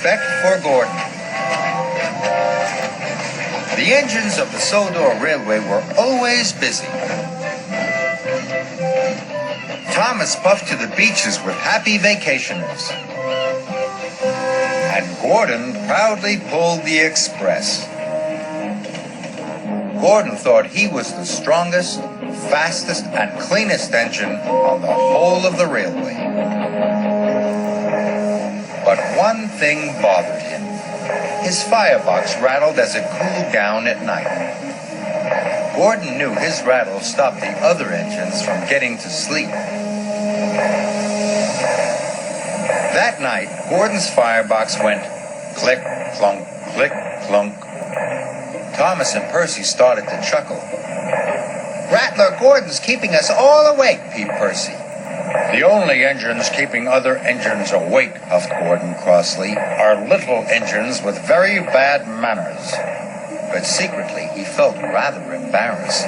respect for Gordon. The engines of the Sodor Railway were always busy. Thomas puffed to the beaches with happy vacationers. And Gordon proudly pulled the express. Gordon thought he was the strongest, fastest, and cleanest engine on the whole of the railway. But one thing bothered him. His firebox rattled as it cooled down at night. Gordon knew his rattle stopped the other engines from getting to sleep. That night, Gordon's firebox went click, clunk, click, clunk. Thomas and Percy started to chuckle. "Rattler Gordon's keeping us all awake," peeped Percy. "The only engines keeping other engines awake," huffed Gordon crossly, "are little engines with very bad manners." But secretly, he felt rather embarrassed.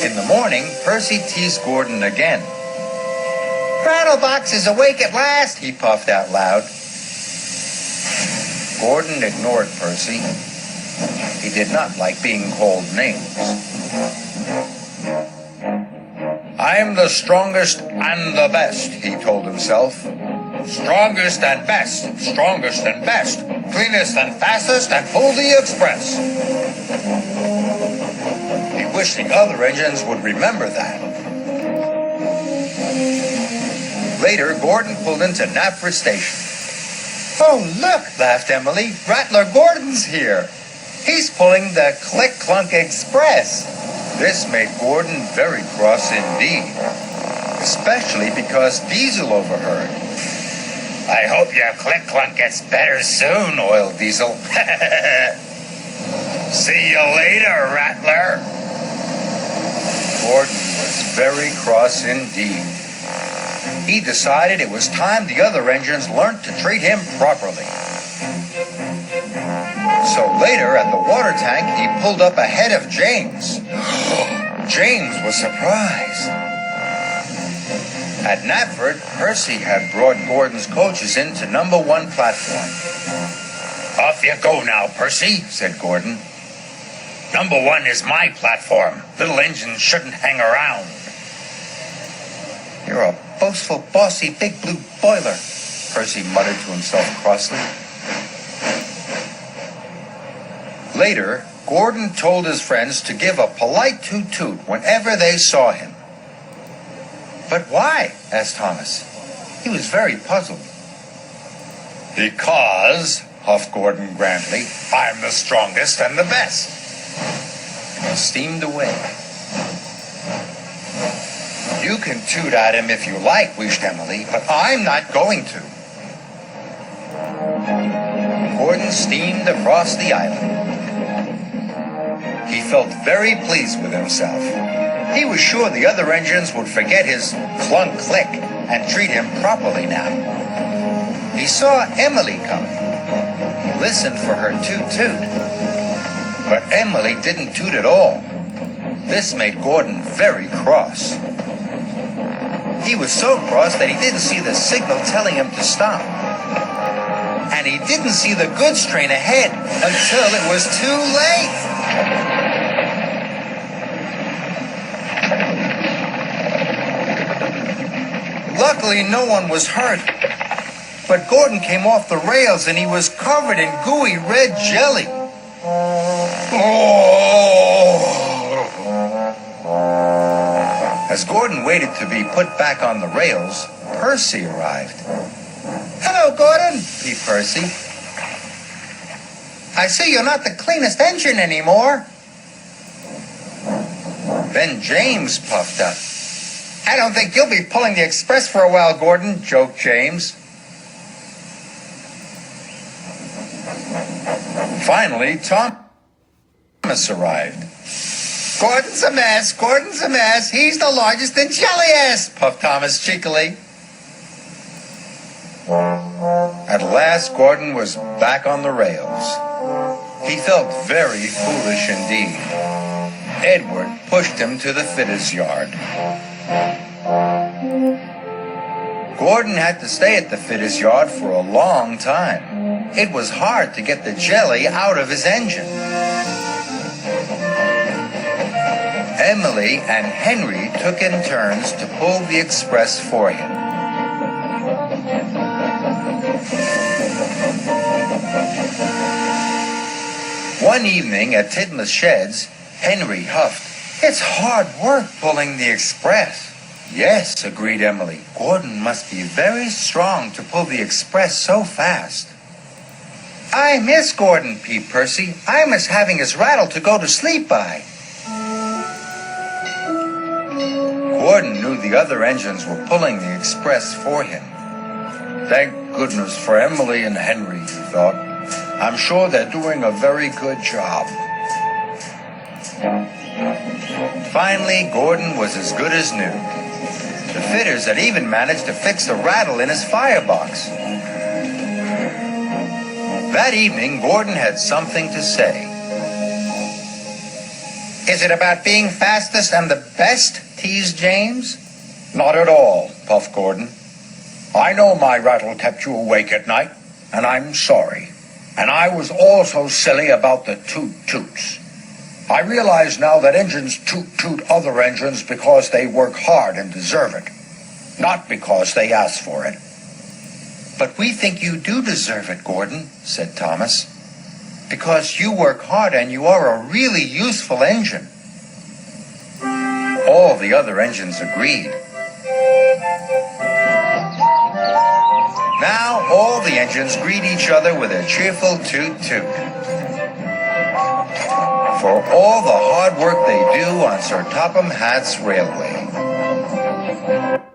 In the morning, Percy teased Gordon again. "Rattlebox is awake at last," he puffed out loud. Gordon ignored Percy. He did not like being called names. "I'm the strongest and the best," he told himself. "Strongest and best, strongest and best, cleanest and fastest, and pull the express." He wished the other engines would remember that. Later, Gordon pulled into Knapford Station. "Oh, look," laughed Emily. "Rattler Gordon's here. He's pulling the Click-Clunk Express." This made Gordon very cross indeed, especially because Diesel overheard. "I hope your Click-Clunk gets better soon," oiled Diesel. "See you later, Rattler." Gordon was very cross indeed. He decided it was time the other engines learned to treat him properly. So later at the water tank, he pulled up ahead of James. James was surprised. At Knapford, Percy had brought Gordon's coaches into number 1 platform. "Off you go now, Percy," said Gordon. "Number 1 is my platform. Little engines shouldn't hang around." "You're a boastful, bossy, big blue boiler," Percy muttered to himself crossly. Later, Gordon told his friends to give a polite toot-toot whenever they saw him. "But why?" asked Thomas. He was very puzzled. "Because," huffed Gordon grandly, "I'm the strongest and the best." He steamed away. "You can toot at him if you like," wished Emily, "but I'm not going to." Gordon steamed across the island. He felt very pleased with himself. He was sure the other engines would forget his clunk-click and treat him properly now. He saw Emily coming. He listened for her toot-toot. But Emily didn't toot at all. This made Gordon very cross. He was so cross that he didn't see the signal telling him to stop. And he didn't see the goods train ahead until it was too late. Luckily, no one was hurt. But Gordon came off the rails and he was covered in gooey red jelly. As Gordon waited to be put back on the rails, Percy arrived. "Hello, Gordon," peeped Percy. "I see you're not the cleanest engine anymore." Then James puffed up. "I don't think you'll be pulling the express for a while, Gordon," joked James. Finally, Thomas arrived. "Gordon's a mess, Gordon's a mess. He's the largest and jelliest," puffed Thomas cheekily. At last, Gordon was back on the rails. He felt very foolish indeed. Edward pushed him to the fitter's yard. Gordon had to stay at the fitter's yard for a long time. It was hard to get the jelly out of his engine. Emily and Henry took in turns to pull the express for him. One evening at Tidmouth Sheds, Henry huffed, "It's hard work pulling the express." "Yes," agreed Emily. "Gordon must be very strong to pull the express so fast." "I miss Gordon," peeped Percy. "I miss having his rattle to go to sleep by." Gordon knew the other engines were pulling the express for him. "Thank goodness for Emily and Henry," he thought. "I'm sure they're doing a very good job." Finally, Gordon was as good as new. The fitters had even managed to fix the rattle in his firebox. That evening, Gordon had something to say. "Is it about being fastest and the best?" teased James. "Not at all," puffed Gordon. "I know my rattle kept you awake at night, and I'm sorry. And I was also silly about the toot-toots. I realize now that engines toot-toot other engines because they work hard and deserve it, not because they ask for it." "But we think you do deserve it, Gordon," said Thomas, "because you work hard and you are a really useful engine." All the other engines agreed. Now all the engines greet each other with a cheerful toot-toot for all the hard work they do on Sir Topham Hatt's railway.